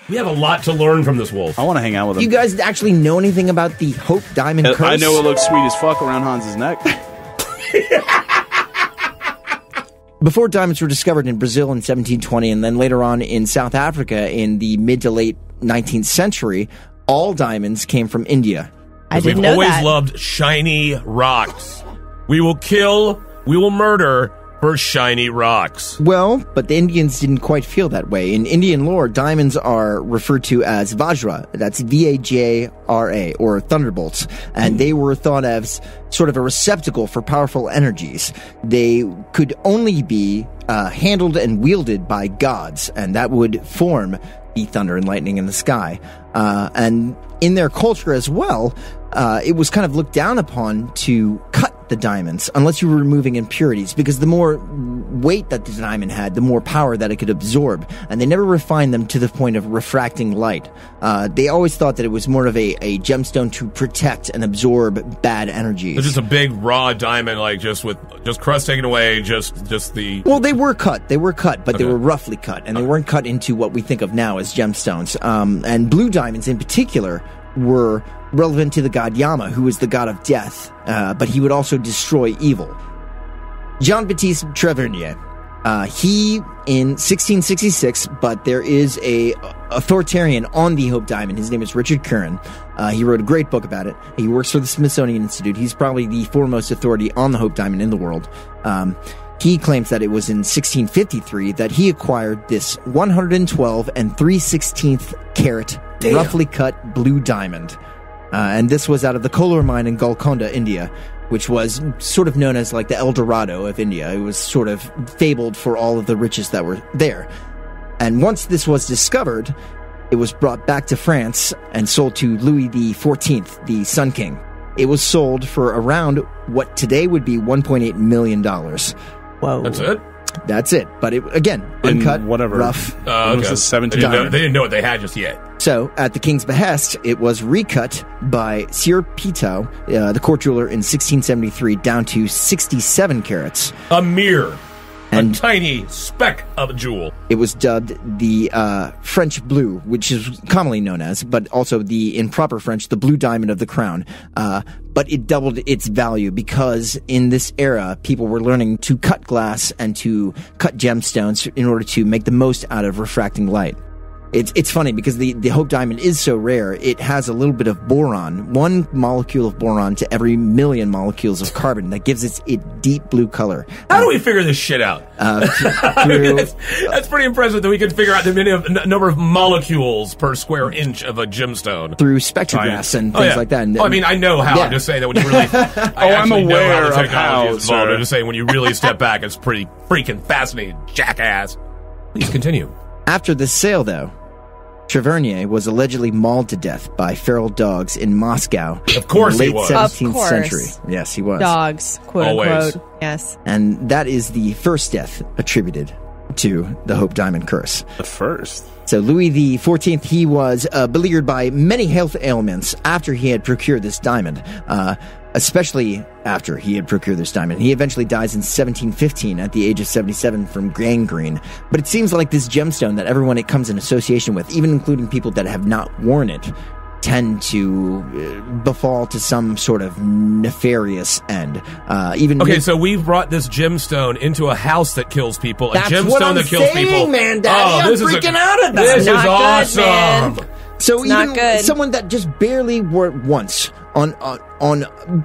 We have a lot to learn from this wolf. I want to hang out with him. You guys actually know anything about the Hope Diamond Curse? I know it looks sweet as fuck around Hans's neck. Before diamonds were discovered in Brazil in 1720 and then later on in South Africa in the mid to late 19th century, all diamonds came from India. I didn't know that. We've always loved shiny rocks. We will kill, we will murder for shiny rocks. Well, but the Indians didn't quite feel that way. In Indian lore, diamonds are referred to as Vajra. That's V-A-J-R-A, or thunderbolts. And they were thought of as sort of a receptacle for powerful energies. They could only be handled and wielded by gods, and that would form the thunder and lightning in the sky. And in their culture as well, it was kind of looked down upon to cut the diamonds unless you were removing impurities, because the more weight that the diamond had, the more power that it could absorb. And they never refined them to the point of refracting light. They always thought that it was more of a gemstone to protect and absorb bad energies. It's just a big raw diamond, like just crust taken away, just the... Well, they were cut, but they were roughly cut, and they weren't cut into what we think of now as gemstones. And blue diamonds in particular were relevant to the god Yama, who was the god of death, but he would also destroy evil. Jean-Baptiste Trevernier, he in 1666, but there is a authoritarian on the Hope Diamond. His name is Richard Curran. He wrote a great book about it. He works for the Smithsonian Institute. He's probably the foremost authority on the Hope Diamond in the world. He claims that it was in 1653 that he acquired this 112 and 3/16 carat roughly cut blue diamond. And this was out of the Kolar mine in Golconda, India, which was sort of known as like the El Dorado of India. It was sort of fabled for all of the riches that were there. And once this was discovered, it was brought back to France and sold to Louis XIV, the Sun King. It was sold for around what today would be $1.8 million. Whoa. That's it? That's it. But it, again, uncut, whatever. rough. Okay. Was this 17? They didn't know what they had just yet. So, at the king's behest, it was recut by Sir Pito, the court jeweler, in 1673 down to 67 carats. A mere, And a tiny speck of a jewel. It was dubbed the French blue, which is commonly known as, but also in proper French, the blue diamond of the crown. But it doubled its value because in this era, people were learning to cut glass and to cut gemstones in order to make the most out of refracting light. It's funny because the Hope Diamond is so rare, it has a little bit of boron, 1 molecule of boron to every million molecules of carbon that gives it deep blue color. How do we figure this shit out? That's pretty impressive that we can figure out the number of molecules per square inch of a gemstone. Through spectrographs and things like that. And, I mean, I know how. Yeah. I'm just saying that when you really... I'm aware of how, is involved. I'm just saying when you really step back, it's pretty freaking fascinating, jackass. Please continue. After this sale, though, Trevernier was allegedly mauled to death by feral dogs in Moscow. Of course in he was. the late 17th century. Yes, he was. Dogs, quote unquote. Yes. And that is the first death attributed to the Hope Diamond curse. The first. So Louis XIV, he was beleaguered by many health ailments after he had procured this diamond. Especially after he had procured this diamond. He eventually dies in 1715 at the age of 77 from gangrene. But it seems like this gemstone that everyone it comes in association with, even including people that have not worn it, tend to befall to some sort of nefarious end. So we've brought this gemstone into a house that kills people. That's a gemstone what I'm that kills saying, people. Man, Daddy, I'm freaking out at that. This is Not awesome. good, man. So It's not even good. someone that just barely wore it once on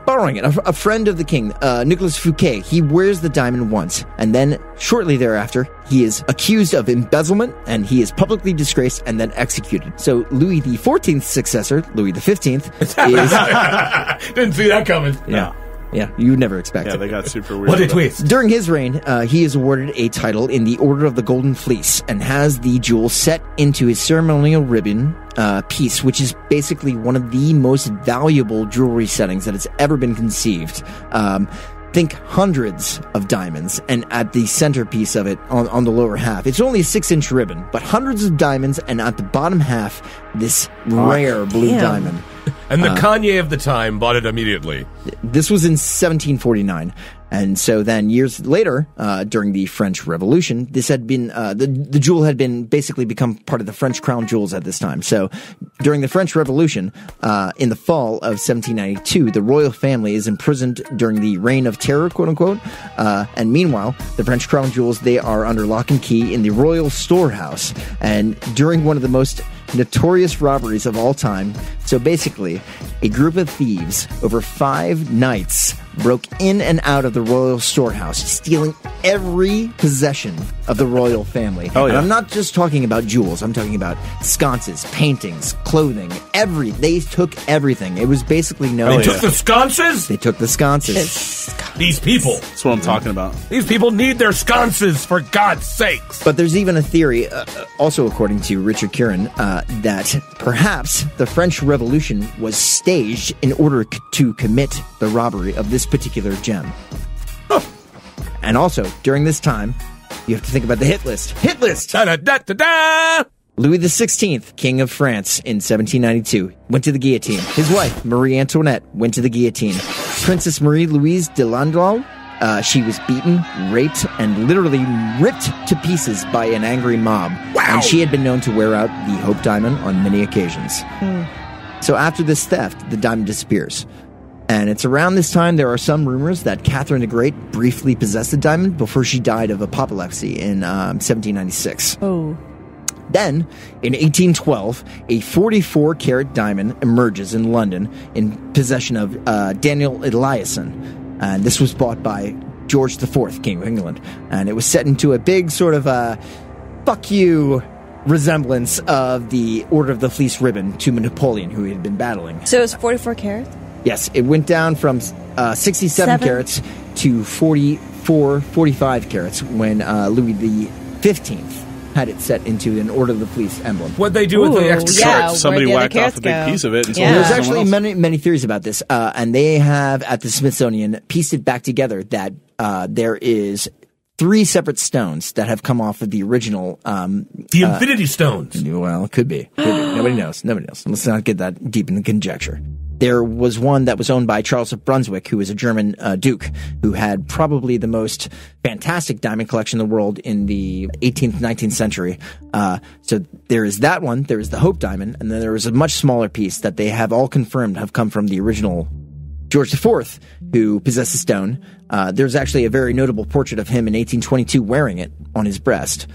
borrowing it, a friend of the king, Nicolas Fouquet, he wears the diamond once, and then shortly thereafter, he is accused of embezzlement, and he is publicly disgraced and then executed. So Louis XIV's successor, Louis XV, is... Didn't see that coming. Yeah. Yeah, you would never expect it. Yeah, they got super weird. What a twist. During his reign, he is awarded a title in the Order of the Golden Fleece and has the jewel set into his ceremonial ribbon piece, which is basically one of the most valuable jewelry settings that has ever been conceived. Think hundreds of diamonds, and at the centerpiece of it, on the lower half, it's only a 6-inch ribbon, but hundreds of diamonds, and at the bottom half, this rare blue diamond. And the Kanye of the time bought it immediately. This was in 1749. And so then years later, during the French Revolution, this had been, the jewel had been basically become part of the French crown jewels at this time. So during the French Revolution, in the fall of 1792, the royal family is imprisoned during the reign of terror, quote unquote. And meanwhile, the French crown jewels, they are under lock and key in the royal storehouse. And during one of the most notorious robberies of all time. So basically, a group of thieves over 5 nights broke in and out of the royal storehouse, stealing every possession of the royal family. Oh, yeah. And I'm not just talking about jewels. I'm talking about sconces, paintings, clothing, they took everything. It was basically They took the sconces? They took the sconces. These people. That's what I'm talking about. These people need their sconces, for God's sakes. But there's even a theory, also according to Richard Curran, that perhaps the French Revolution was staged in order to commit the robbery of this particular gem. And also, during this time, you have to think about the hit list. Hit list! Da-da-da-da-da! Louis XVI, King of France, in 1792, went to the guillotine. His wife, Marie Antoinette, went to the guillotine. Princess Marie-Louise de Landau, she was beaten, raped, and literally ripped to pieces by an angry mob. Wow. And she had been known to wear out the Hope Diamond on many occasions. So after this theft, the diamond disappears. And it's around this time there are some rumors that Catherine the Great briefly possessed the diamond before she died of apoplexy in 1796. Oh. Then, in 1812, a 44-carat diamond emerges in London in possession of Daniel Eliasson. And this was bought by George IV, King of England. And it was set into a big sort of fuck you resemblance of the Order of the Fleece ribbon to Napoleon, who he had been battling. So it was 44 carats? Yes, it went down from 67 carats to 45 carats when Louis XV had it set into an Order of the Fleece emblem. What'd they do with the extra carats? Somebody where'd the other whacked off carats a big go? piece of it. And Yeah. There's sold it to actually someone else. many theories about this, and they have, at the Smithsonian, pieced it back together that there is 3 separate stones that have come off of the original. The Infinity Stones. Well, it could be. Nobody knows. Let's not get that deep in the conjecture. There was one that was owned by Charles of Brunswick, who was a German duke, who had probably the most fantastic diamond collection in the world in the 18th, 19th century. So there is that one, there is the Hope Diamond, and then there is a much smaller piece that they have all confirmed have come from the original George IV, who possessed the stone. There's actually a very notable portrait of him in 1822 wearing it on his breast.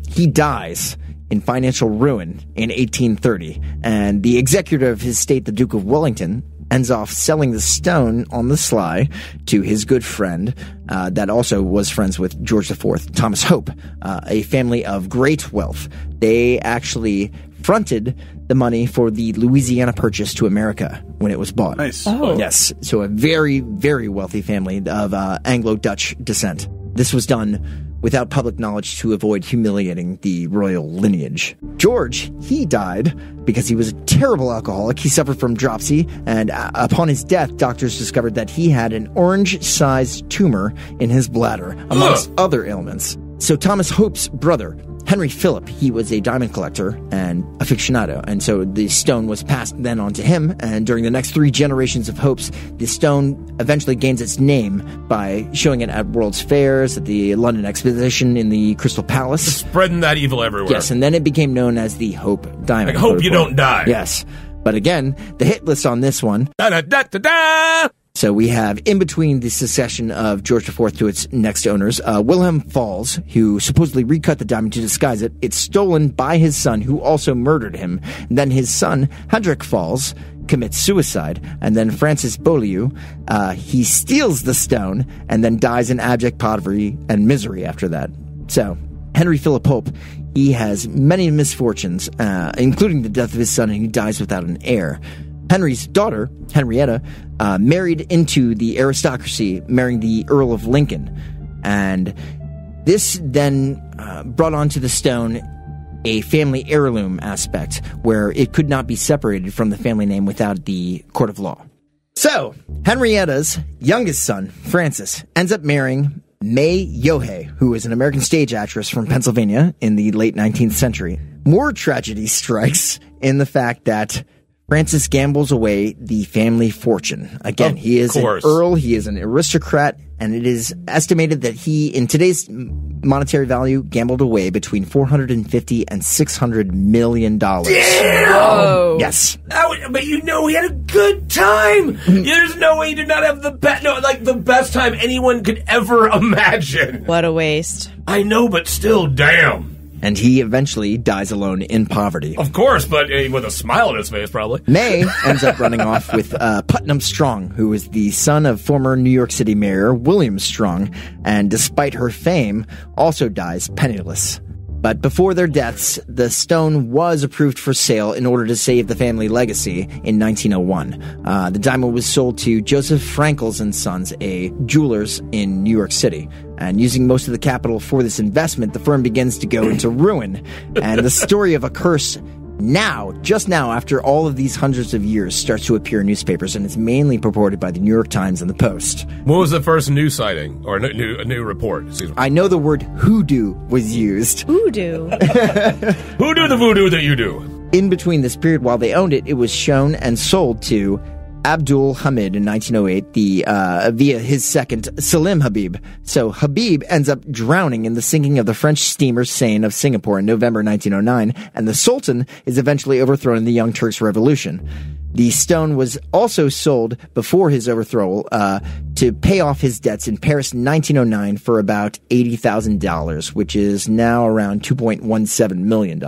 He dies in financial ruin in 1830, and the executor of his state, the Duke of Wellington, ends off selling the stone on the sly to his good friend that also was friends with George IV, Thomas Hope, a family of great wealth. They actually fronted the money for the Louisiana purchase to America when it was bought. Nice. Oh. Yes, so a very, very wealthy family of Anglo-Dutch descent. This was done without public knowledge to avoid humiliating the royal lineage. George, he died because he was a terrible alcoholic. He suffered from dropsy, and upon his death, doctors discovered that he had an orange-sized tumor in his bladder, amongst other ailments. So Thomas Hope's brother, Henry Philip, he was a diamond collector and aficionado, and so the stone was passed then on to him, and during the next 3 generations of Hopes, the stone eventually gains its name by showing it at World's Fairs, at the London Exposition, in the Crystal Palace. Spreading that evil everywhere. Yes, and then it became known as the Hope Diamond. Like, hope you don't die. Yes, but again, the hit list on this one... Da-da-da-da-da! So we have, in between the succession of George IV to its next owners, Wilhelm Falls, who supposedly recut the diamond to disguise it. It's stolen by his son, who also murdered him. And then his son, Hendrik Falls, commits suicide. And then Francis Beaulieu, he steals the stone and then dies in abject poverty and misery after that. So, Henry Philip Hope, he has many misfortunes, including the death of his son, and he dies without an heir. Henry's daughter, Henrietta, married into the aristocracy, marrying the Earl of Lincoln. And this then brought onto the stone a family heirloom aspect, where it could not be separated from the family name without the court of law. So, Henrietta's youngest son, Francis, ends up marrying May Yohe, who is an American stage actress from Pennsylvania in the late 19th century. More tragedy strikes in the fact that Francis gambles away the family fortune. Again, he is an earl, he is an aristocrat, and it is estimated that he, in today's monetary value, gambled away between $450 and $600 million. Damn! Whoa. Yes. But he had a good time. There's no way he did not have the best time anyone could ever imagine. What a waste. I know, but still, damn. And he eventually dies alone in poverty. Of course, but with a smile on his face, probably. May ends up running off with Putnam Strong, who is the son of former New York City Mayor William Strong, and despite her fame, also dies penniless. But before their deaths, the stone was approved for sale in order to save the family legacy in 1901. The diamond was sold to Joseph Frankels and Sons, a jewelers in New York City. And using most of the capital for this investment, the firm begins to go into ruin. And the story of a curse just now, after all of these hundreds of years, starts to appear in newspapers, and it's mainly purported by the New York Times and the Post. What was the first news sighting, or a new report? Excuse me. I know the word hoodoo was used. Hoodoo. Who do the voodoo that you do? In between this period, while they owned it, it was shown and sold to Abdul Hamid in 1908 via his second, Salim Habib. So Habib ends up drowning in the sinking of the French steamer Seine of Singapore in November 1909, and the Sultan is eventually overthrown in the Young Turks Revolution. The stone was also sold before his overthrow to pay off his debts in Paris in 1909 for about $80,000, which is now around $2.17 million.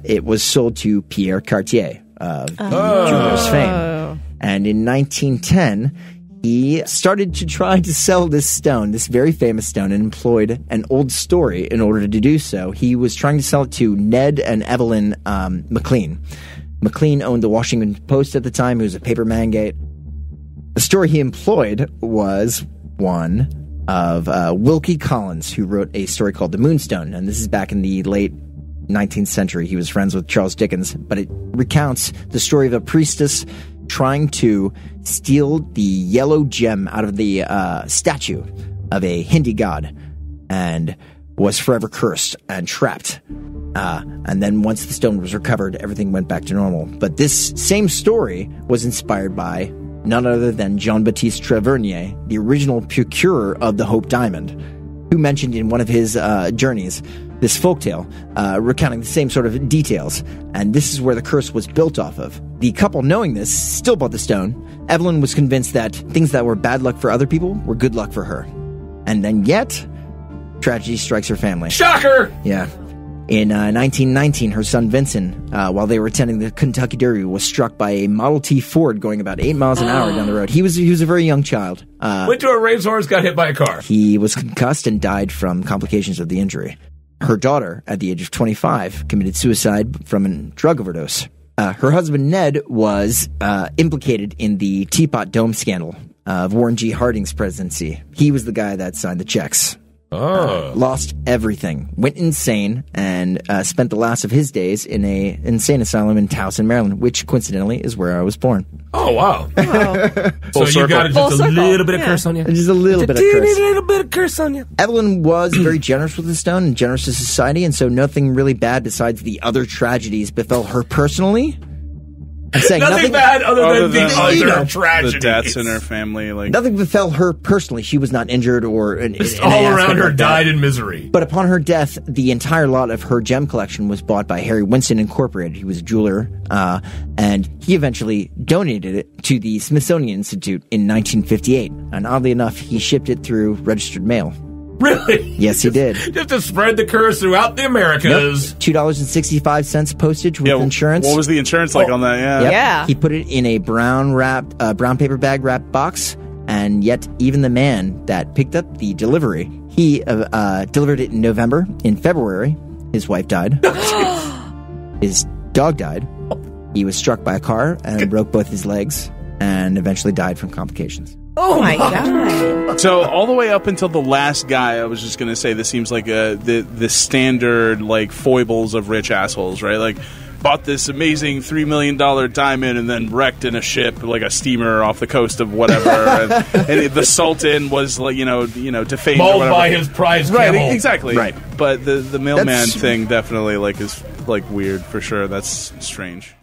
It was sold to Pierre Cartier of jeweler's fame. And in 1910, he started to try to sell this stone, this very famous stone, and employed an old story in order to do so. He was trying to sell it to Ned and Evelyn McLean. McLean owned the Washington Post at the time. He was a paper magnate. The story he employed was one of Wilkie Collins, who wrote a story called The Moonstone. And this is back in the late 19th century. He was friends with Charles Dickens, but it recounts the story of a priestess trying to steal the yellow gem out of the statue of a Hindi god, and was forever cursed and trapped. And then once the stone was recovered, everything went back to normal. But this same story was inspired by none other than Jean-Baptiste Tavernier, the original procurer of the Hope Diamond, who mentioned in one of his journeys this folktale, recounting the same sort of details. And this is where the curse was built off of. The couple, knowing this, still bought the stone. Evelyn was convinced that things that were bad luck for other people were good luck for her. And then yet, tragedy strikes her family. Shocker! Yeah. In 1919, her son Vincent, while they were attending the Kentucky Derby, was struck by a Model T Ford going about 8 miles an hour down the road. He was a very young child. Went to a racehorse, got hit by a car. He was concussed and died from complications of the injury. Her daughter, at the age of 25, committed suicide from a drug overdose. Her husband, Ned, was implicated in the Teapot Dome scandal of Warren G. Harding's presidency. He was the guy that signed the checks. Lost everything, went insane, and spent the last of his days in a insane asylum in Towson, Maryland, which coincidentally is where I was born. Oh, wow. So Full you got just a little bit of curse on you? Just a little bit of curse. A little bit of curse on you. Evelyn was very generous with the stone and generous to society, and so nothing really bad besides the other tragedies befell her personally. I'm saying nothing bad other than the other tragedies. The deaths in her family. Nothing befell her personally. She was not injured or... all around her died in misery. But upon her death, the entire lot of her gem collection was bought by Harry Winston Incorporated. He was a jeweler, and he eventually donated it to the Smithsonian Institute in 1958. And oddly enough, he shipped it through registered mail. Really? Yes, he did. Just to spread the curse throughout the Americas. Nope. $2.65 postage with insurance. What was the insurance like on that? Yeah. Yep. Yeah. He put it in a brown paper bag wrapped box, and yet even the man that picked up the delivery, he delivered it in November. In February, his wife died. His dog died. He was struck by a car and broke both his legs, and eventually died from complications. Oh my God. So all the way up until the last guy, I was just going to say this seems like the standard like foibles of rich assholes, right? Like bought this amazing $3 million diamond and then wrecked in a ship, like a steamer off the coast of whatever. and the Sultan was like, defamed mauled or whatever. by his prize camel. Right, exactly. Right. But the mailman thing definitely like is like weird for sure. That's strange.